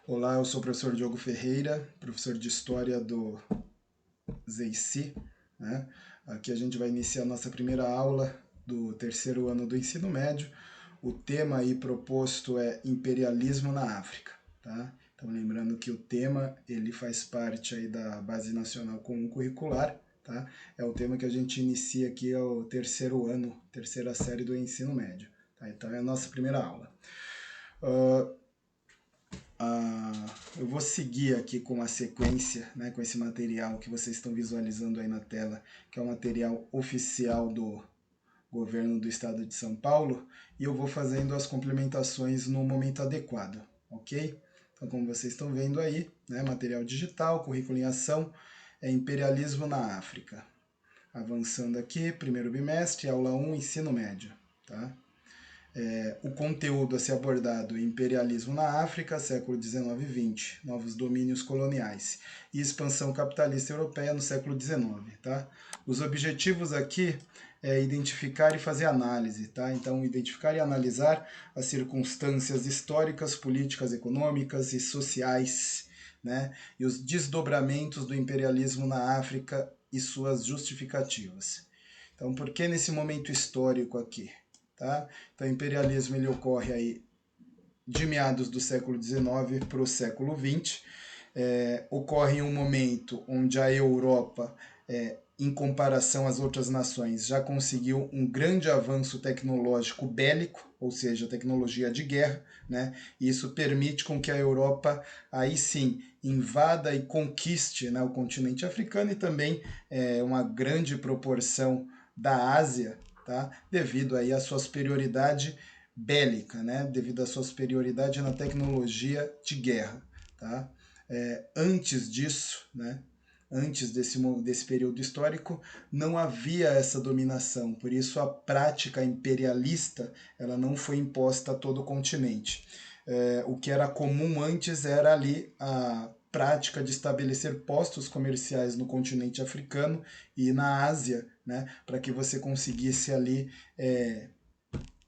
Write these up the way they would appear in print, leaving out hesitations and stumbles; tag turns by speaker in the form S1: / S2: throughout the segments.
S1: Olá, eu sou o professor Diogo Ferreira, professor de História do ZEICI, né? Aqui a gente vai iniciar a nossa primeira aula do terceiro ano do ensino médio. O tema aí proposto é Imperialismo na África, tá? Então lembrando que o tema ele faz parte aí da Base Nacional Comum Curricular, tá? É o tema que a gente inicia aqui ao terceiro ano, terceira série do ensino médio, tá? Então é a nossa primeira aula. Eu vou seguir aqui com a sequência, né, com esse material que vocês estão visualizando aí na tela, que é o material oficial do governo do estado de São Paulo, e eu vou fazendo as complementações no momento adequado, ok? Então, como vocês estão vendo aí, né, material digital, currículo em ação, imperialismo na África. Avançando aqui, primeiro bimestre, aula 1, ensino médio, tá? O conteúdo a ser abordado: imperialismo na África, século XIX e XX, novos domínios coloniais e expansão capitalista europeia no século XIX. Tá? Os objetivos aqui é identificar e fazer análise. Tá? Então, identificar e analisar as circunstâncias históricas, políticas, econômicas e sociais, né? E os desdobramentos do imperialismo na África e suas justificativas. Então, por que nesse momento histórico aqui? Tá? Então, o imperialismo ele ocorre aí de meados do século XIX para o século XX. Ocorre em um momento onde a Europa, em comparação às outras nações, já conseguiu um grande avanço tecnológico bélico, ou seja, tecnologia de guerra, né? E isso permite com que a Europa, aí sim, invada e conquiste, né, o continente africano e também uma grande proporção da Ásia, tá? Devido aí à sua superioridade bélica, né? Devido à sua superioridade na tecnologia de guerra, tá? Antes disso, né? Antes desse período histórico, não havia essa dominação, por isso a prática imperialista ela não foi imposta a todo o continente. O que era comum antes era ali a prática de estabelecer postos comerciais no continente africano e na Ásia, né, para que você conseguisse ali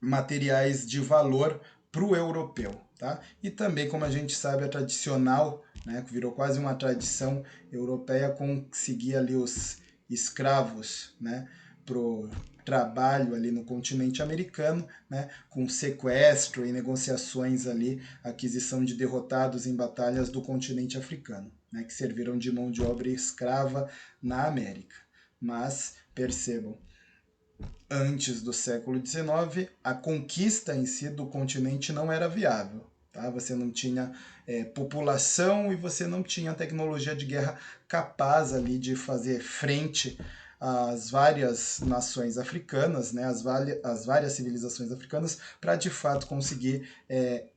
S1: materiais de valor para o europeu. Tá? E também, como a gente sabe, a tradicional, né, que virou quase uma tradição europeia, conseguir ali os escravos, né, pro trabalho ali no continente americano, né, com sequestro e negociações ali, aquisição de derrotados em batalhas do continente africano, né, que serviram de mão de obra escrava na América. Mas percebam, antes do século XIX, a conquista em si do continente não era viável. Tá? Você não tinha população e você não tinha tecnologia de guerra capaz ali de fazer frente às várias nações africanas, né, às várias civilizações africanas, para de fato conseguir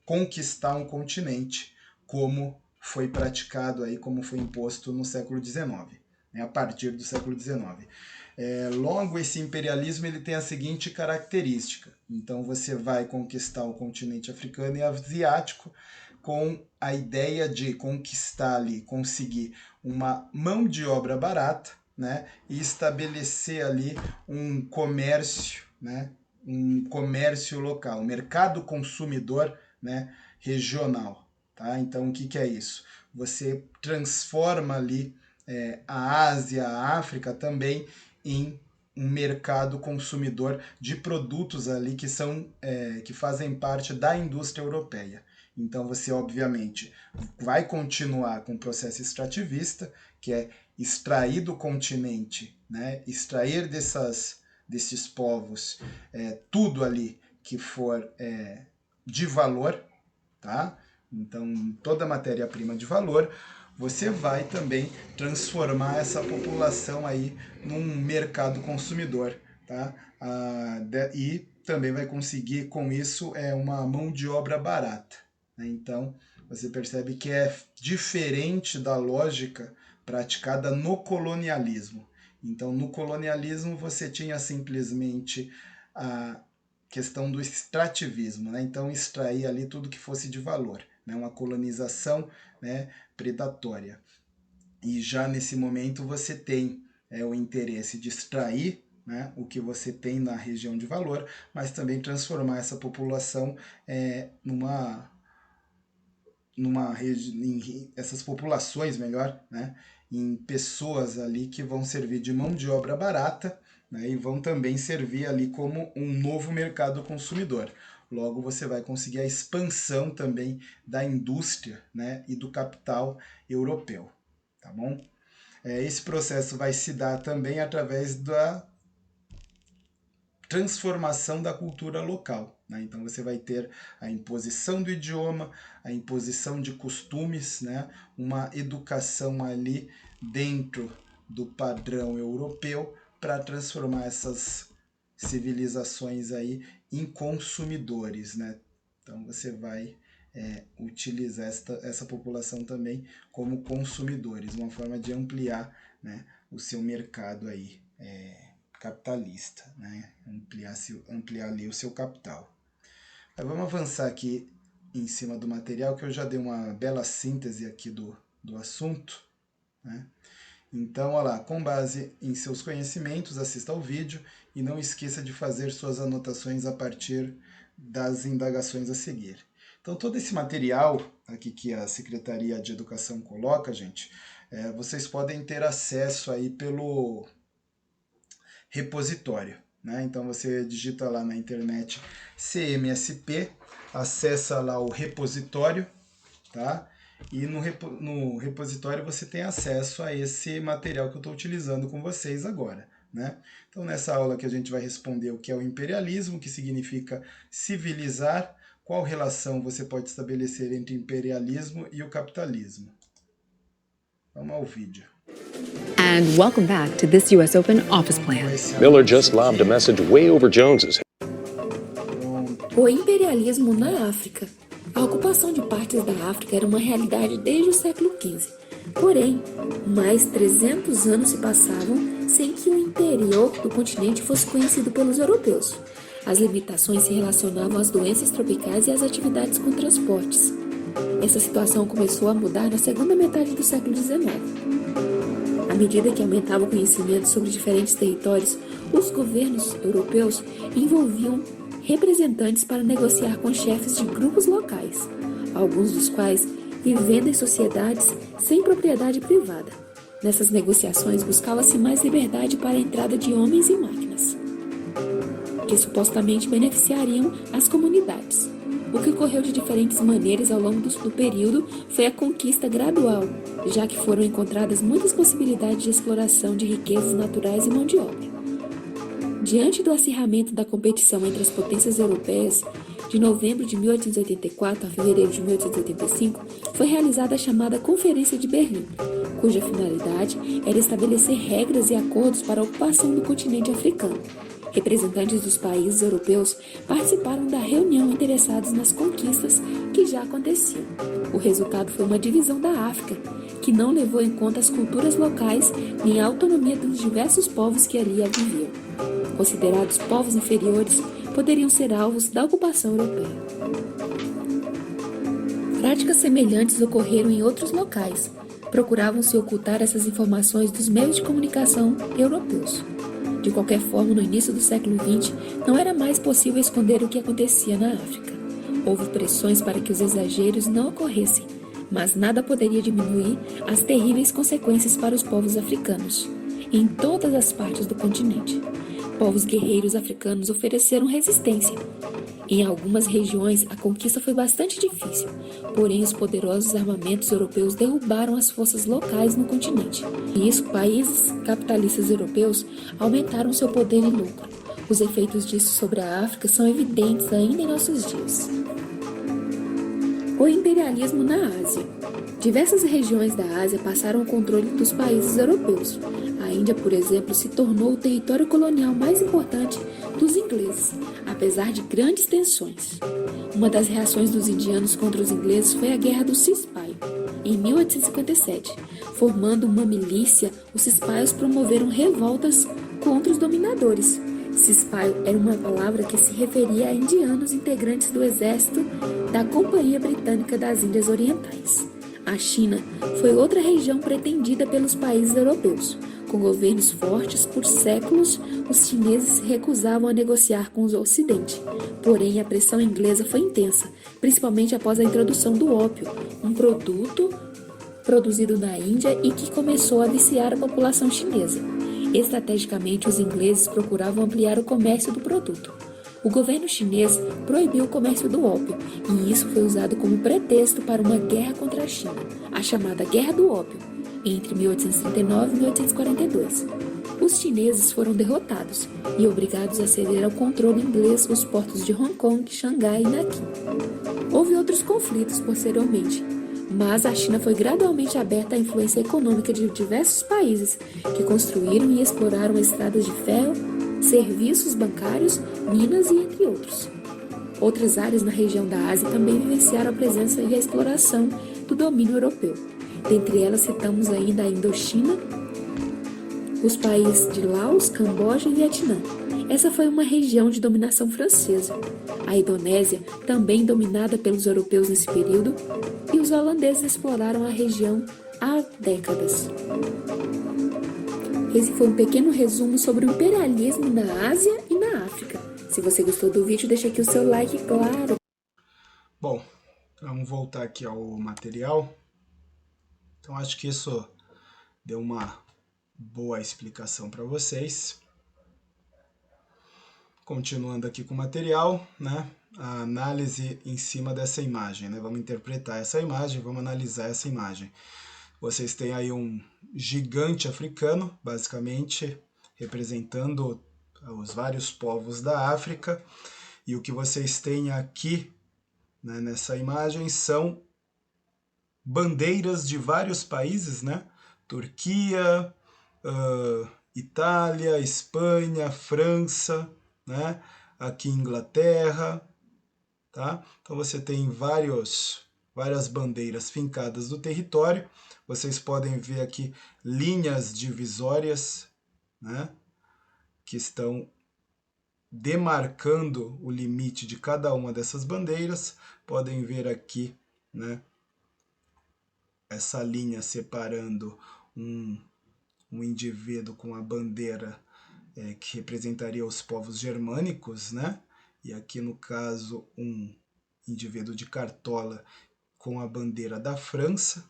S1: conquistar um continente como foi praticado aí, como foi imposto no século XIX, né, a partir do século XIX. Logo, esse imperialismo ele tem a seguinte característica. Então, você vai conquistar o continente africano e asiático com a ideia de conquistar ali, conseguir uma mão de obra barata, né, e estabelecer ali um comércio, né, um comércio local, um mercado consumidor, né, regional. Tá? Então, o que é isso? Você transforma ali a Ásia, a África também em um mercado consumidor de produtos ali que são que fazem parte da indústria europeia. Então você obviamente vai continuar com o processo extrativista, que é extrair do continente, né, extrair desses povos tudo ali que for de valor, tá? Então toda matéria-prima de valor, você vai também transformar essa população aí num mercado consumidor, tá? E também vai conseguir com isso uma mão de obra barata, né? Então você percebe que é diferente da lógica praticada no colonialismo. Então no colonialismo você tinha simplesmente a questão do extrativismo, né? Então extrair ali tudo que fosse de valor, né? Uma colonização, né, predatória. E já nesse momento você tem o interesse de extrair, né, o que você tem na região de valor, mas também transformar essa população essas populações, melhor, né, em pessoas ali que vão servir de mão de obra barata, né, e vão também servir ali como um novo mercado consumidor. Logo, você vai conseguir a expansão também da indústria, né, e do capital europeu, tá bom? Esse processo vai se dar também através da transformação da cultura local, né? Então você vai ter a imposição do idioma, a imposição de costumes, né? Uma educação ali dentro do padrão europeu para transformar essas civilizações aí em consumidores, né? Então você vai utilizar essa população também como consumidores, uma forma de ampliar, né, o seu mercado aí capitalista, né? Ampliar ali o seu capital. Mas vamos avançar aqui em cima do material, que eu já dei uma bela síntese aqui do assunto, né? Então, olha lá, com base em seus conhecimentos, assista ao vídeo e não esqueça de fazer suas anotações a partir das indagações a seguir. Então, todo esse material aqui que a Secretaria de Educação coloca, gente, vocês podem ter acesso aí pelo repositório, né? Então você digita lá na internet CMSP, acessa lá o repositório, tá? E no repositório você tem acesso a esse material que eu estou utilizando com vocês agora, né? Então nessa aula que a gente vai responder o que é o imperialismo, o que significa civilizar, qual relação você pode estabelecer entre imperialismo e o capitalismo. Vamos ao vídeo.
S2: And welcome back to this US Open office plan.
S3: Miller just lobbed a message way over Jones's.
S4: O imperialismo na África. A ocupação de partes da África era uma realidade desde o século XV. Porém, mais 300 anos se passavam sem que o interior do continente fosse conhecido pelos europeus. As limitações se relacionavam às doenças tropicais e às atividades com transportes. Essa situação começou a mudar na segunda metade do século XIX. À medida que aumentava o conhecimento sobre diferentes territórios, os governos europeus envolviam representantes para negociar com chefes de grupos locais, alguns dos quais vivendo em sociedades sem propriedade privada. Nessas negociações buscava-se mais liberdade para a entrada de homens e máquinas, que supostamente beneficiariam as comunidades. O que ocorreu de diferentes maneiras ao longo do período foi a conquista gradual, já que foram encontradas muitas possibilidades de exploração de riquezas naturais e mão de obra. Diante do acirramento da competição entre as potências europeias, de novembro de 1884 a fevereiro de 1885, foi realizada a chamada Conferência de Berlim, cuja finalidade era estabelecer regras e acordos para a ocupação do continente africano. Representantes dos países europeus participaram da reunião interessados nas conquistas que já aconteciam. O resultado foi uma divisão da África, que não levou em conta as culturas locais nem a autonomia dos diversos povos que ali viviam. Considerados povos inferiores, poderiam ser alvos da ocupação europeia. Práticas semelhantes ocorreram em outros locais. Procuravam-se ocultar essas informações dos meios de comunicação europeus. De qualquer forma, no início do século XX, não era mais possível esconder o que acontecia na África. Houve pressões para que os exageros não ocorressem, mas nada poderia diminuir as terríveis consequências para os povos africanos, em todas as partes do continente. Povos guerreiros africanos ofereceram resistência. Em algumas regiões, a conquista foi bastante difícil, porém os poderosos armamentos europeus derrubaram as forças locais no continente. E isso, países capitalistas europeus aumentaram seu poder e lucro. Os efeitos disso sobre a África são evidentes ainda em nossos dias. O imperialismo na Ásia. Diversas regiões da Ásia passaram ao controle dos países europeus. A Índia, por exemplo, se tornou o território colonial mais importante dos ingleses, apesar de grandes tensões. Uma das reações dos indianos contra os ingleses foi a Guerra dos Cispaios, em 1857. Formando uma milícia, os cispaios promoveram revoltas contra os dominadores. Cispaio era uma palavra que se referia a indianos integrantes do exército da Companhia Britânica das Índias Orientais. A China foi outra região pretendida pelos países europeus. Com governos fortes por séculos, os chineses se recusavam a negociar com o Ocidente. Porém, a pressão inglesa foi intensa, principalmente após a introdução do ópio, um produto produzido na Índia e que começou a viciar a população chinesa. Estrategicamente, os ingleses procuravam ampliar o comércio do produto. O governo chinês proibiu o comércio do ópio, e isso foi usado como pretexto para uma guerra contra a China, a chamada Guerra do Ópio, entre 1839 e 1842. Os chineses foram derrotados e obrigados a ceder ao controle inglês os portos de Hong Kong, Xangai e Nanquim. Houve outros conflitos posteriormente, mas a China foi gradualmente aberta à influência econômica de diversos países que construíram e exploraram estradas de ferro, serviços bancários, minas e entre outros. Outras áreas na região da Ásia também vivenciaram a presença e a exploração do domínio europeu. Dentre elas citamos ainda a Indochina, os países de Laos, Camboja e Vietnã. Essa foi uma região de dominação francesa. A Indonésia, também dominada pelos europeus nesse período, e os holandeses exploraram a região há décadas. Esse foi um pequeno resumo sobre o imperialismo na Ásia e na África. Se você gostou do vídeo, deixa aqui o seu like, claro.
S1: Bom, vamos voltar aqui ao material. Então, acho que isso deu uma boa explicação para vocês. Continuando aqui com o material, né? A análise em cima dessa imagem, né? Vamos interpretar essa imagem, vamos analisar essa imagem. Vocês têm aí um gigante africano, basicamente, representando os vários povos da África. E o que vocês têm aqui, né, nessa imagem são bandeiras de vários países, né? Turquia, Itália, Espanha, França, né? Aqui Inglaterra, tá? Então você tem várias bandeiras fincadas no território. Vocês podem ver aqui linhas divisórias, né? Que estão demarcando o limite de cada uma dessas bandeiras. Podem ver aqui, né? Essa linha separando um indivíduo com a bandeira que representaria os povos germânicos, né? E aqui no caso um indivíduo de cartola com a bandeira da França,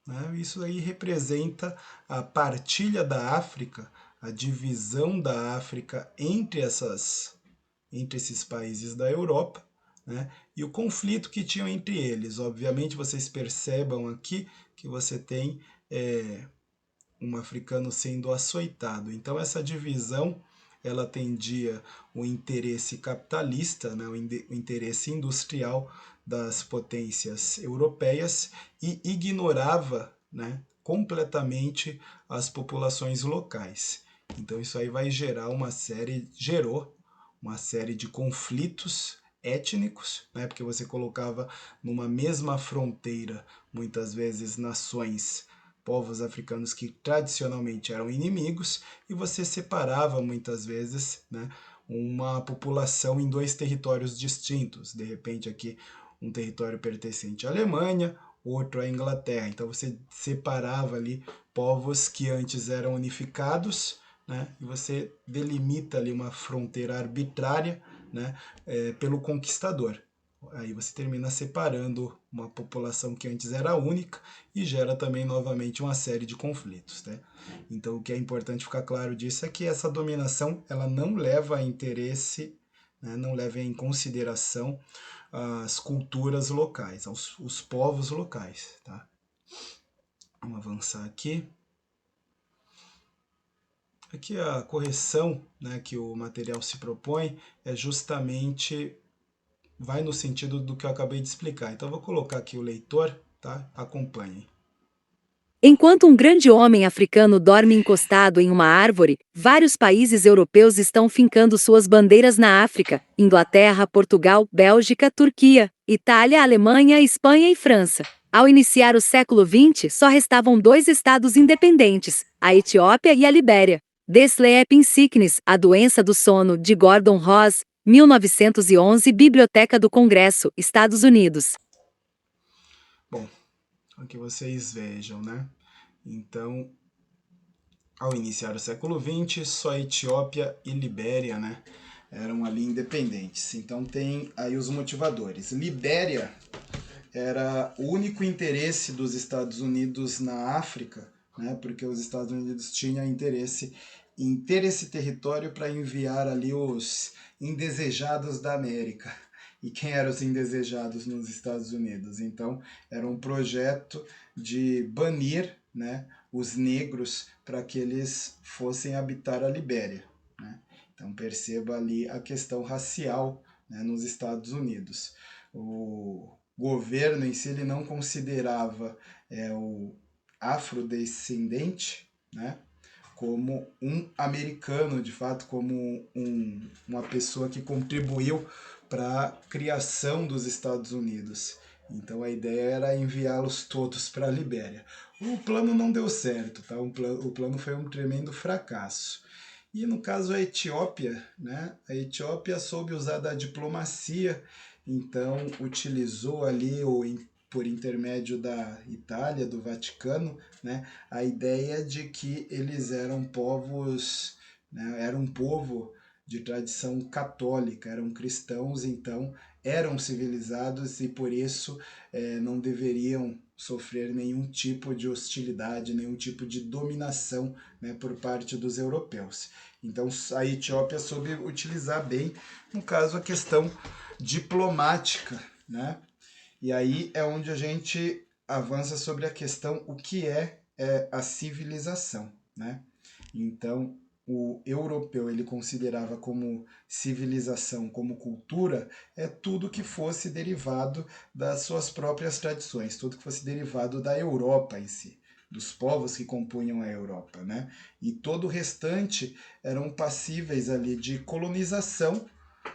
S1: né? Isso aí representa a partilha da África, a divisão da África entre esses países da Europa, né? E o conflito que tinham entre eles. Obviamente vocês percebam aqui que você tem um africano sendo açoitado. Então essa divisão ela atendia o interesse capitalista, né, o interesse industrial das potências europeias e ignorava, né, completamente as populações locais. Então isso aí gerou uma série de conflitos étnicos, né, porque você colocava numa mesma fronteira, muitas vezes, povos africanos que tradicionalmente eram inimigos, e você separava muitas vezes, né, uma população em dois territórios distintos. De repente aqui um território pertencente à Alemanha, outro à Inglaterra. Então você separava ali povos que antes eram unificados, né, e você delimita ali uma fronteira arbitrária, né, pelo conquistador. Aí você termina separando uma população que antes era única e gera também novamente uma série de conflitos, né? Então o que é importante ficar claro disso é que essa dominação ela não leva a interesse, né, não leva em consideração as culturas locais, os povos locais, tá? Vamos avançar aqui. Aqui a correção, né, que o material se propõe é justamente vai no sentido do que eu acabei de explicar. Então, eu vou colocar aqui o leitor, tá? Acompanhem.
S5: Enquanto um grande homem africano dorme encostado em uma árvore, vários países europeus estão fincando suas bandeiras na África: Inglaterra, Portugal, Bélgica, Turquia, Itália, Alemanha, Espanha e França. Ao iniciar o século XX, só restavam 2 estados independentes, a Etiópia e a Libéria. The Sleeping Sickness, a doença do sono, de Gordon Ross, 1911, Biblioteca do Congresso, Estados Unidos.
S1: Bom, aqui vocês vejam, né? Então, ao iniciar o século XX, só Etiópia e Libéria, né, eram ali independentes. Então tem aí os motivadores. Libéria era o único interesse dos Estados Unidos na África, né, porque os Estados Unidos tinham interesse em ter esse território para enviar ali os indesejados da América. E quem eram os indesejados nos Estados Unidos? Então, era um projeto de banir, né, os negros para que eles fossem habitar a Libéria, né? Então, perceba ali a questão racial, né, nos Estados Unidos. O governo em si ele não considerava o afrodescendente, né, como um americano, de fato, como uma pessoa que contribuiu para a criação dos Estados Unidos. Então a ideia era enviá-los todos para a Libéria. O plano não deu certo, tá? O plano foi um tremendo fracasso. E no caso a Etiópia, né? A Etiópia soube usar da diplomacia, então utilizou ali, por intermédio da Itália, do Vaticano, né, a ideia de que eles eram povos, né, era um povo de tradição católica, eram cristãos, então eram civilizados e por isso não deveriam sofrer nenhum tipo de hostilidade, nenhum tipo de dominação, né, por parte dos europeus. Então a Etiópia soube utilizar bem, no caso, a questão diplomática, né? E aí é onde a gente avança sobre a questão o que é a civilização, né? Então, o europeu ele considerava como civilização, como cultura, tudo que fosse derivado das suas próprias tradições, tudo que fosse derivado da Europa em si, dos povos que compunham a Europa, né? E todo o restante eram passíveis ali de colonização,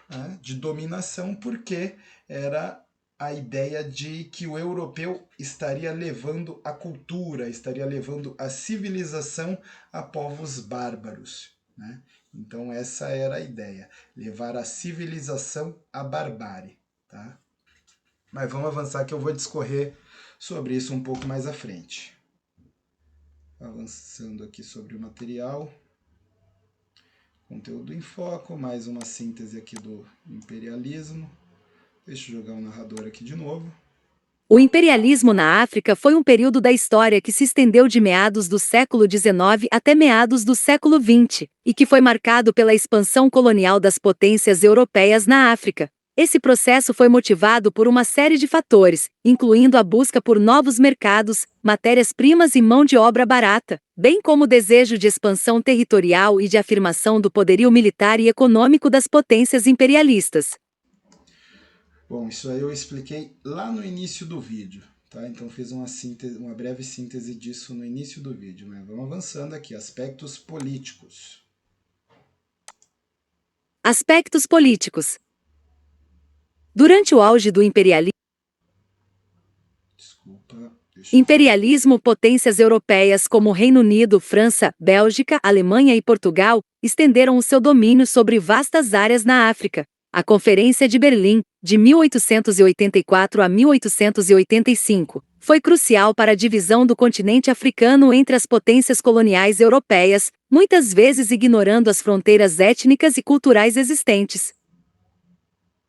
S1: né? De dominação, porque era a ideia de que o europeu estaria levando a cultura, estaria levando a civilização a povos bárbaros, né? Então essa era a ideia, levar a civilização à barbárie, tá? Mas vamos avançar que eu vou discorrer sobre isso um pouco mais à frente. Avançando aqui sobre o material. Conteúdo em foco, mais uma síntese aqui do imperialismo. Deixa eu jogar o narrador aqui de novo.
S5: O imperialismo na África foi um período da história que se estendeu de meados do século XIX até meados do século XX, e que foi marcado pela expansão colonial das potências europeias na África. Esse processo foi motivado por uma série de fatores, incluindo a busca por novos mercados, matérias-primas e mão de obra barata, bem como o desejo de expansão territorial e de afirmação do poderio militar e econômico das potências imperialistas.
S1: Bom, isso aí eu expliquei lá no início do vídeo, tá? Então fiz uma breve síntese disso no início do vídeo, né? Vamos avançando aqui, aspectos políticos.
S5: Aspectos políticos. Durante o auge do imperialismo, potências europeias como Reino Unido, França, Bélgica, Alemanha e Portugal estenderam o seu domínio sobre vastas áreas na África. A Conferência de Berlim, de 1884 a 1885, foi crucial para a divisão do continente africano entre as potências coloniais europeias, muitas vezes ignorando as fronteiras étnicas e culturais existentes.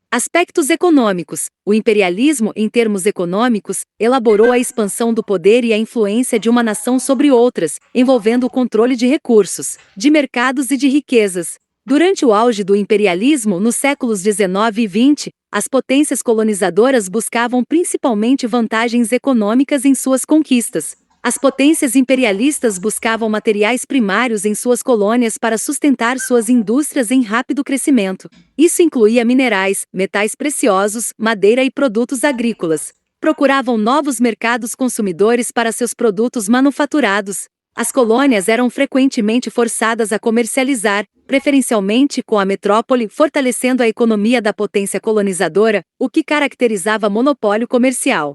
S5: Aspectos econômicos. O imperialismo, em termos econômicos, elaborou a expansão do poder e a influência de uma nação sobre outras, envolvendo o controle de recursos, de mercados e de riquezas. Durante o auge do imperialismo, nos séculos XIX e XX, as potências colonizadoras buscavam principalmente vantagens econômicas em suas conquistas. As potências imperialistas buscavam materiais primários em suas colônias para sustentar suas indústrias em rápido crescimento. Isso incluía minerais, metais preciosos, madeira e produtos agrícolas. Procuravam novos mercados consumidores para seus produtos manufaturados. As colônias eram frequentemente forçadas a comercializar, preferencialmente com a metrópole, fortalecendo a economia da potência colonizadora, o que caracterizava monopólio comercial.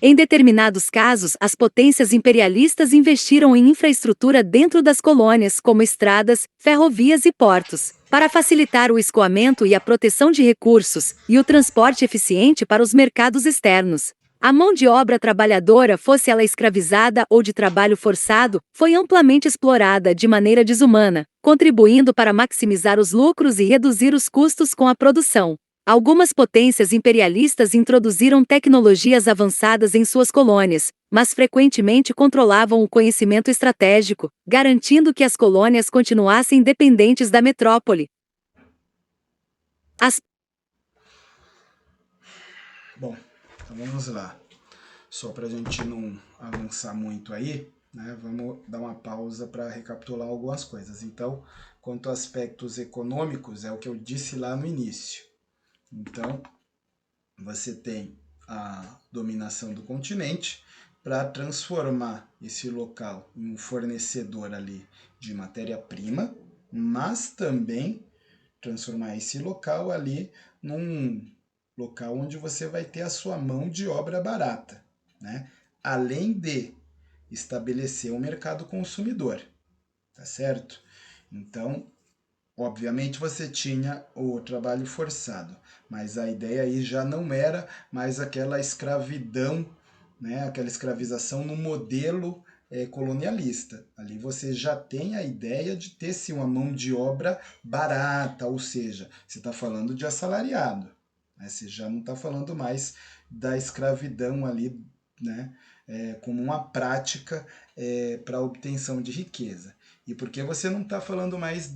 S5: Em determinados casos, as potências imperialistas investiram em infraestrutura dentro das colônias, como estradas, ferrovias e portos, para facilitar o escoamento e a proteção de recursos, e o transporte eficiente para os mercados externos. A mão de obra trabalhadora, fosse ela escravizada ou de trabalho forçado, foi amplamente explorada de maneira desumana, contribuindo para maximizar os lucros e reduzir os custos com a produção. Algumas potências imperialistas introduziram tecnologias avançadas em suas colônias, mas frequentemente controlavam o conhecimento estratégico, garantindo que as colônias continuassem dependentes da metrópole.
S1: Bom, então vamos lá. Só para a gente não avançar muito aí, né, vamos dar uma pausa para recapitular algumas coisas. Então, quanto a aspectos econômicos, é o que eu disse lá no início. Então, você tem a dominação do continente para transformar esse local em um fornecedor ali de matéria-prima, mas também transformar esse local ali num local onde você vai ter a sua mão de obra barata, né? Além de estabelecer um mercado consumidor, tá certo? Então, obviamente você tinha o trabalho forçado, mas a ideia aí já não era mais aquela escravidão, né? Aquela escravização no modelo colonialista. Ali você já tem a ideia de ter sim uma mão de obra barata, ou seja, você está falando de assalariado, né? Você já não está falando mais da escravidão ali, né? Como uma prática para obtenção de riqueza. E por que você não está falando mais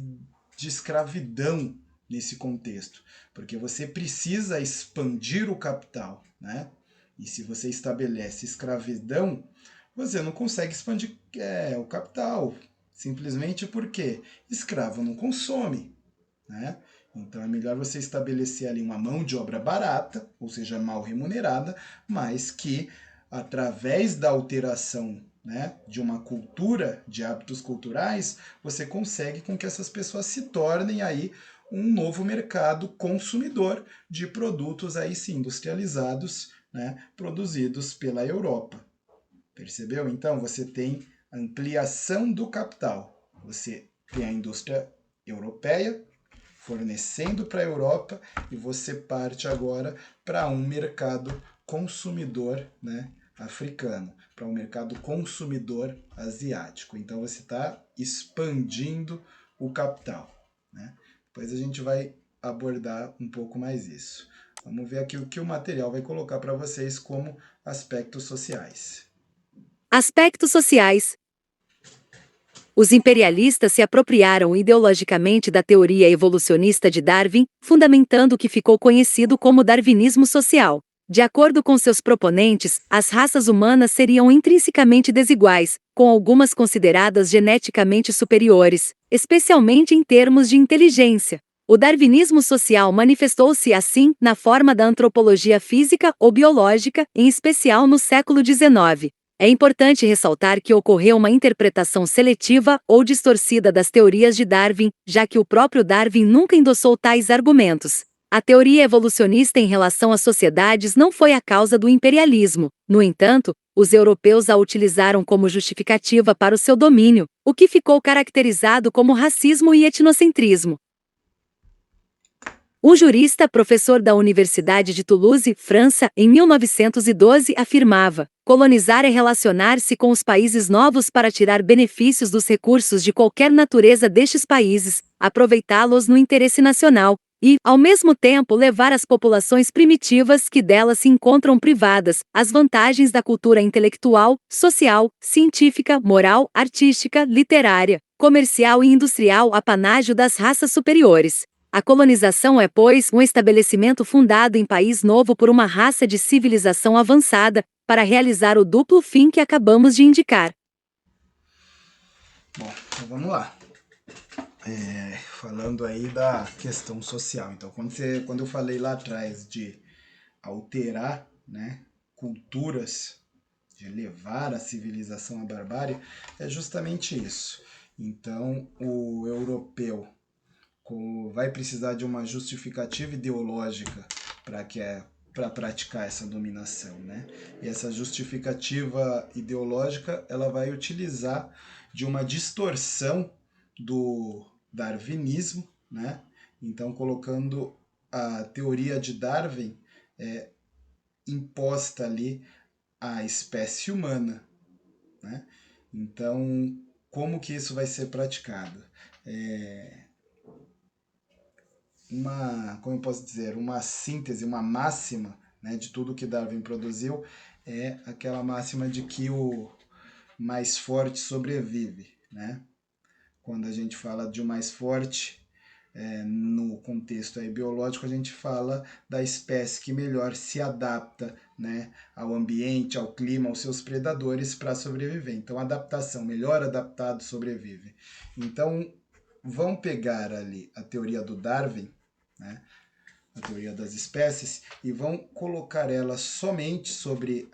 S1: de escravidão nesse contexto? Porque você precisa expandir o capital, né? E se você estabelece escravidão, você não consegue expandir o capital, simplesmente porque escravo não consome, né? Então é melhor você estabelecer ali uma mão de obra barata, ou seja, mal remunerada, mas que através da alteração, né, de uma cultura, de hábitos culturais, você consegue com que essas pessoas se tornem aí um novo mercado consumidor de produtos aí sim industrializados, né, produzidos pela Europa. Percebeu? Então você tem ampliação do capital. Você tem a indústria europeia fornecendo para a Europa e você parte agora para um mercado consumidor, né, africano, para um mercado consumidor asiático. Então você está expandindo o capital, né? Depois a gente vai abordar um pouco mais isso. Vamos ver aqui o que o material vai colocar para vocês como aspectos sociais.
S5: Aspectos sociais. Os imperialistas se apropriaram ideologicamente da teoria evolucionista de Darwin, fundamentando o que ficou conhecido como darwinismo social. De acordo com seus proponentes, as raças humanas seriam intrinsecamente desiguais, com algumas consideradas geneticamente superiores, especialmente em termos de inteligência. O darwinismo social manifestou-se assim na forma da antropologia física ou biológica, em especial no século XIX. É importante ressaltar que ocorreu uma interpretação seletiva ou distorcida das teorias de Darwin, já que o próprio Darwin nunca endossou tais argumentos. A teoria evolucionista em relação às sociedades não foi a causa do imperialismo. No entanto, os europeus a utilizaram como justificativa para o seu domínio, o que ficou caracterizado como racismo e etnocentrismo. Um jurista, professor da Universidade de Toulouse, França, em 1912, afirmava: colonizar é relacionar-se com os países novos para tirar benefícios dos recursos de qualquer natureza destes países, aproveitá-los no interesse nacional e, ao mesmo tempo, levar às populações primitivas que delas se encontram privadas as vantagens da cultura intelectual, social, científica, moral, artística, literária, comercial e industrial apanágio das raças superiores. A colonização é, pois, um estabelecimento fundado em país novo por uma raça de civilização avançada, para realizar o duplo fim que acabamos de indicar.
S1: Bom, então vamos lá. Falando aí da questão social. Então, quando eu falei lá atrás de alterar, né, culturas, de levar a civilização à barbárie, é justamente isso. Então, o europeu vai precisar de uma justificativa ideológica para praticar essa dominação, né? E essa justificativa ideológica ela vai utilizar de uma distorção do darwinismo, né? Então colocando a teoria de Darwin imposta ali a espécie humana, né? Então, como que isso vai ser praticado? Como eu posso dizer, uma síntese, uma máxima, né, de tudo que Darwin produziu é aquela máxima de que o mais forte sobrevive, né? Quando a gente fala de o mais forte, no contexto aí biológico, a gente fala da espécie que melhor se adapta, né, ao ambiente, ao clima, aos seus predadores para sobreviver. Então, adaptação, melhor adaptado sobrevive. Então, vão pegar ali a teoria do Darwin, né, a teoria das espécies, e vão colocar ela somente sobre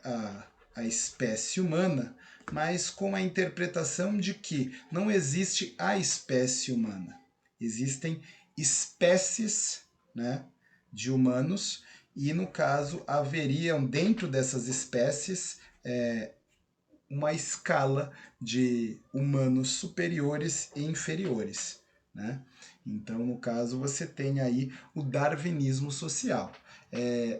S1: a espécie humana, mas com a interpretação de que não existe a espécie humana. Existem espécies, né, de humanos, e no caso haveriam dentro dessas espécies uma escala de humanos superiores e inferiores, né? Então, no caso, você tem aí o darwinismo social.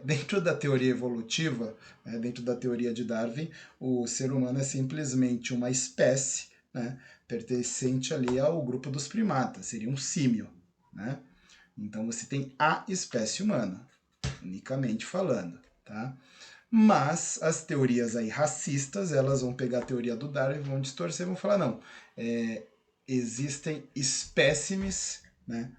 S1: Dentro da teoria evolutiva, dentro da teoria de Darwin, o ser humano é simplesmente uma espécie, né, pertencente ali ao grupo dos primatas, seria um símio, né? Então você tem a espécie humana, unicamente falando, tá? Mas as teorias aí racistas, elas vão pegar a teoria do Darwin, vão distorcer, vão falar, não, existem espécimes, né,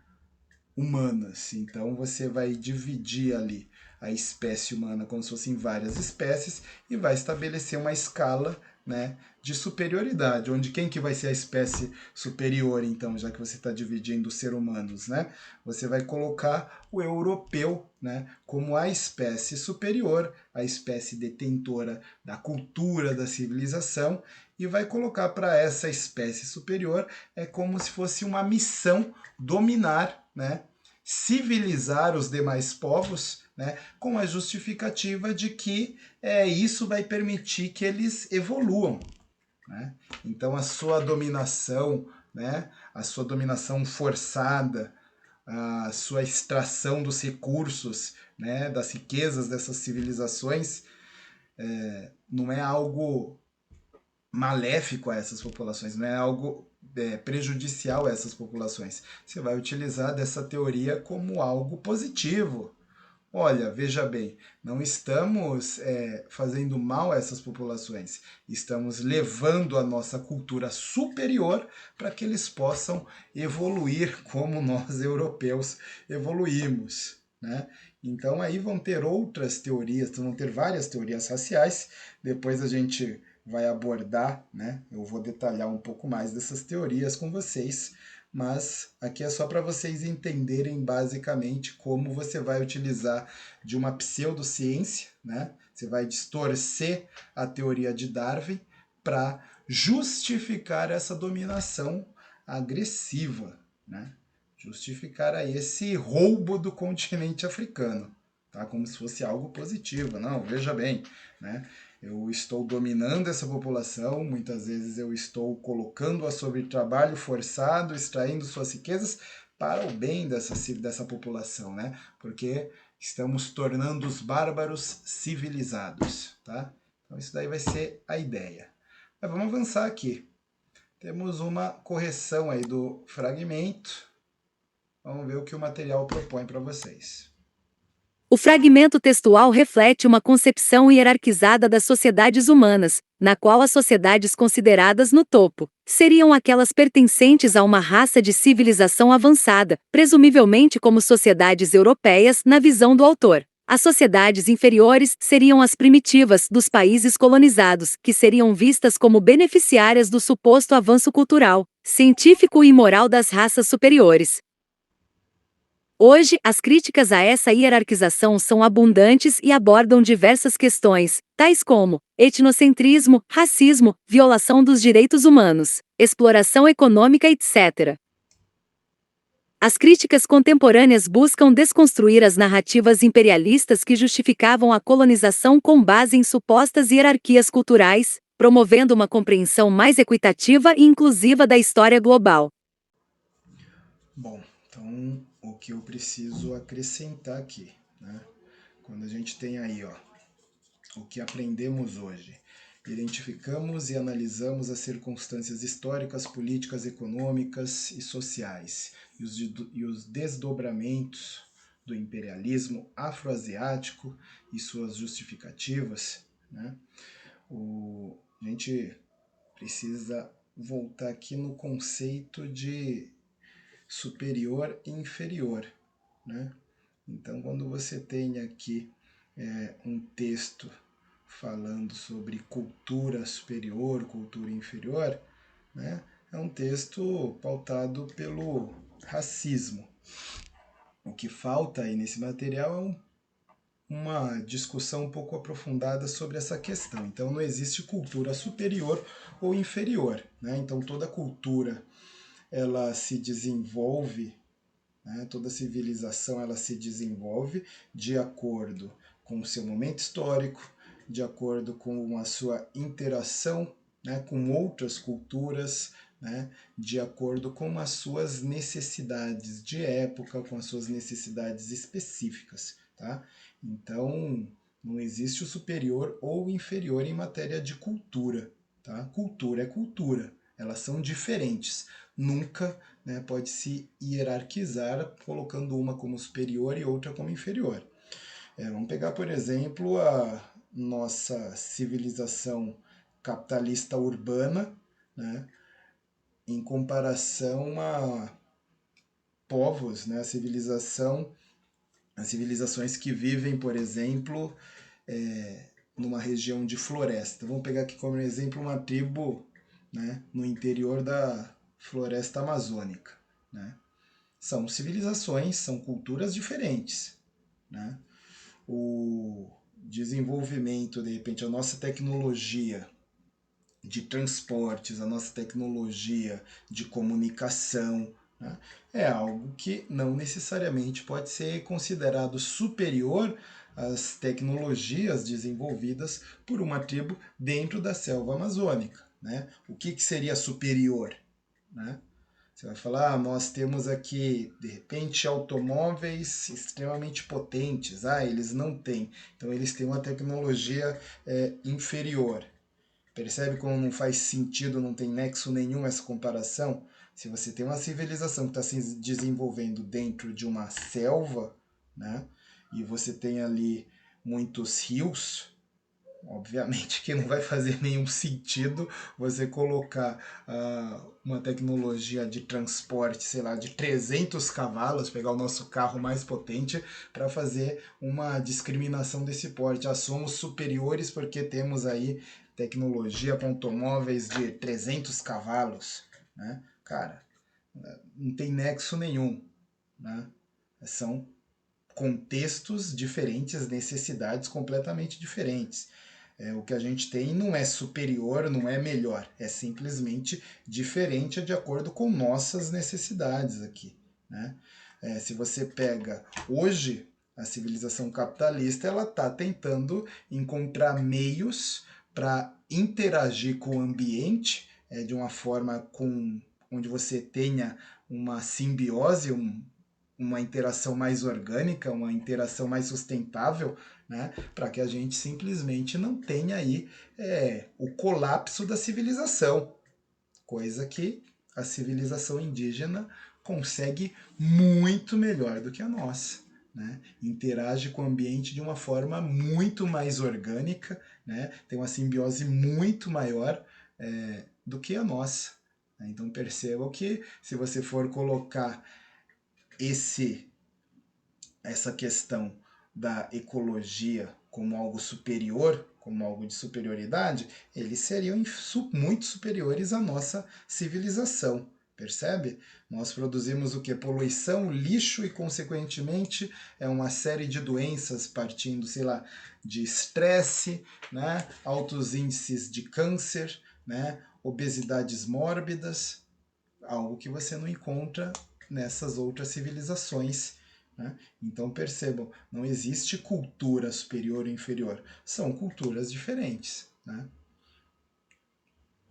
S1: humanas. Então você vai dividir ali a espécie humana como se fossem várias espécies e vai estabelecer uma escala, né, de superioridade, onde quem que vai ser a espécie superior, então, já que você está dividindo os seres humanos, né? Você vai colocar o europeu, né, como a espécie superior, a espécie detentora da cultura, da civilização, e vai colocar para essa espécie superior como se fosse uma missão dominar, né, civilizar os demais povos, né, com a justificativa de que isso vai permitir que eles evoluam, né? Então a sua dominação, né, a sua dominação forçada, a sua extração dos recursos, né, das riquezas dessas civilizações, não é algo maléfico a essas populações, não é algo prejudicial a essas populações. Você vai utilizar dessa teoria como algo positivo. Olha, veja bem, não estamos fazendo mal a essas populações, estamos levando a nossa cultura superior para que eles possam evoluir como nós europeus evoluímos, né? Então aí vão ter outras teorias, vão ter várias teorias raciais, depois a gente vai abordar, né? Eu vou detalhar um pouco mais dessas teorias com vocês, mas aqui é só para vocês entenderem basicamente como você vai utilizar de uma pseudociência, né? Você vai distorcer a teoria de Darwin para justificar essa dominação agressiva, né? Justificar aí esse roubo do continente africano, tá? Como se fosse algo positivo. Não, veja bem, né? Eu estou dominando essa população, muitas vezes eu estou colocando-a sobre trabalho forçado, extraindo suas riquezas para o bem dessa população, né? Porque estamos tornando os bárbaros civilizados, tá? Então isso daí vai ser a ideia. Mas vamos avançar aqui. Temos uma correção aí do fragmento. Vamos ver o que o material propõe para vocês.
S5: O fragmento textual reflete uma concepção hierarquizada das sociedades humanas, na qual as sociedades consideradas no topo seriam aquelas pertencentes a uma raça de civilização avançada, presumivelmente como sociedades europeias na visão do autor. As sociedades inferiores seriam as primitivas dos países colonizados, que seriam vistas como beneficiárias do suposto avanço cultural, científico e moral das raças superiores. Hoje, as críticas a essa hierarquização são abundantes e abordam diversas questões, tais como etnocentrismo, racismo, violação dos direitos humanos, exploração econômica, etc. As críticas contemporâneas buscam desconstruir as narrativas imperialistas que justificavam a colonização com base em supostas hierarquias culturais, promovendo uma compreensão mais equitativa e inclusiva da história global.
S1: Bom, então o que eu preciso acrescentar aqui, né? Quando a gente tem aí, ó, o que aprendemos hoje. Identificamos e analisamos as circunstâncias históricas, políticas, econômicas e sociais e os desdobramentos do imperialismo afroasiático e suas justificativas, né? A gente precisa voltar aqui no conceito de superior e inferior, né? Então, quando você tem aqui um texto falando sobre cultura superior, cultura inferior, né? É um texto pautado pelo racismo. O que falta aí nesse material é uma discussão um pouco aprofundada sobre essa questão. Então não existe cultura superior ou inferior, né? Então toda cultura ela se desenvolve, né? Toda civilização ela se desenvolve de acordo com o seu momento histórico, de acordo com a sua interação, né, com outras culturas, né, de acordo com as suas necessidades de época, com as suas necessidades específicas. Tá? Então, não existe o superior ou o inferior em matéria de cultura. Tá? Cultura é cultura, elas são diferentes. Nunca, né, pode se hierarquizar colocando uma como superior e outra como inferior. Vamos pegar, por exemplo, a nossa civilização capitalista urbana, né, em comparação a povos, né, as civilizações que vivem, por exemplo, numa região de floresta. Vamos pegar aqui como exemplo uma tribo, né, no interior da floresta amazônica. Né? São civilizações, são culturas diferentes. Né? O desenvolvimento, de repente, a nossa tecnologia de transportes, a nossa tecnologia de comunicação, né, é algo que não necessariamente pode ser considerado superior às tecnologias desenvolvidas por uma tribo dentro da selva amazônica. Né? O que seria superior? Né? Você vai falar, nós temos aqui, de repente, automóveis extremamente potentes. Eles não têm. Então, eles têm uma tecnologia inferior. Percebe como não faz sentido, não tem nexo nenhum essa comparação? Se você tem uma civilização que está se desenvolvendo dentro de uma selva, né, e você tem ali muitos rios, obviamente que não vai fazer nenhum sentido você colocar uma tecnologia de transporte, sei lá, de 300 cavalos, pegar o nosso carro mais potente para fazer uma discriminação desse porte. Somos superiores porque temos aí tecnologia com automóveis de 300 cavalos. Né? Cara, não tem nexo nenhum. Né? São contextos diferentes, necessidades completamente diferentes. O que a gente tem não é superior, não é melhor, é simplesmente diferente de acordo com nossas necessidades aqui. Né? Se você pega hoje a civilização capitalista, ela está tentando encontrar meios para interagir com o ambiente de uma forma onde você tenha uma simbiose, uma interação mais orgânica, uma interação mais sustentável, né, para que a gente simplesmente não tenha aí o colapso da civilização, coisa que a civilização indígena consegue muito melhor do que a nossa. Né? Interage com o ambiente de uma forma muito mais orgânica, né? Tem uma simbiose muito maior do que a nossa. Então percebam que se você for colocar essa questão da ecologia como algo superior, como algo de superioridade, eles seriam muito superiores à nossa civilização. Percebe? Nós produzimos o que? Poluição, lixo e, consequentemente, uma série de doenças partindo, sei lá, de estresse, né? Altos índices de câncer, né? Obesidades mórbidas, algo que você não encontra nessas outras civilizações. Né? Então percebam, não existe cultura superior ou inferior, são culturas diferentes. Né?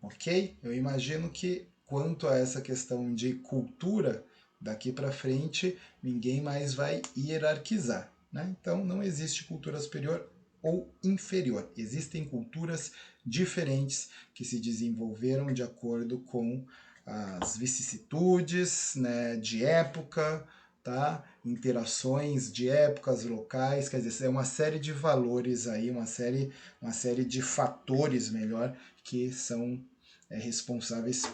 S1: Ok? Eu imagino que quanto a essa questão de cultura, daqui para frente ninguém mais vai hierarquizar. Né? Então não existe cultura superior ou inferior. Existem culturas diferentes que se desenvolveram de acordo com as vicissitudes, né, de época, tá? Interações de épocas locais, quer dizer, é uma série de valores aí, uma série de fatores, melhor, que são responsáveis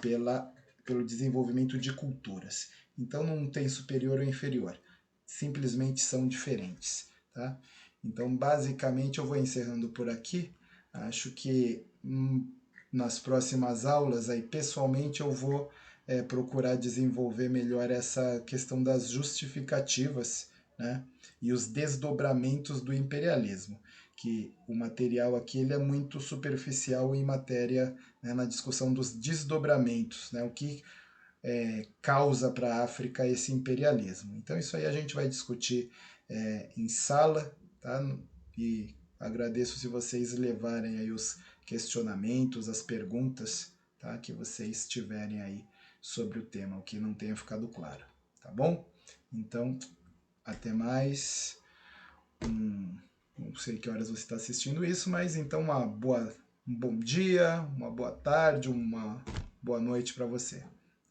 S1: pelo desenvolvimento de culturas. Então não tem superior ou inferior, simplesmente são diferentes, tá? Então basicamente eu vou encerrando por aqui. Acho que nas próximas aulas aí pessoalmente eu vou procurar desenvolver melhor essa questão das justificativas, né, e os desdobramentos do imperialismo, que o material aqui ele é muito superficial em matéria, né, na discussão dos desdobramentos, né, o que causa para a África esse imperialismo. Então isso aí a gente vai discutir em sala, tá? E agradeço se vocês levarem aí os questionamentos, as perguntas, tá, que vocês tiverem aí sobre o tema, o que não tenha ficado claro, tá bom? Então, até mais. Não sei que horas você está assistindo isso, mas então um bom dia, uma boa tarde, uma boa noite para você.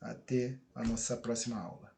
S1: Até a nossa próxima aula.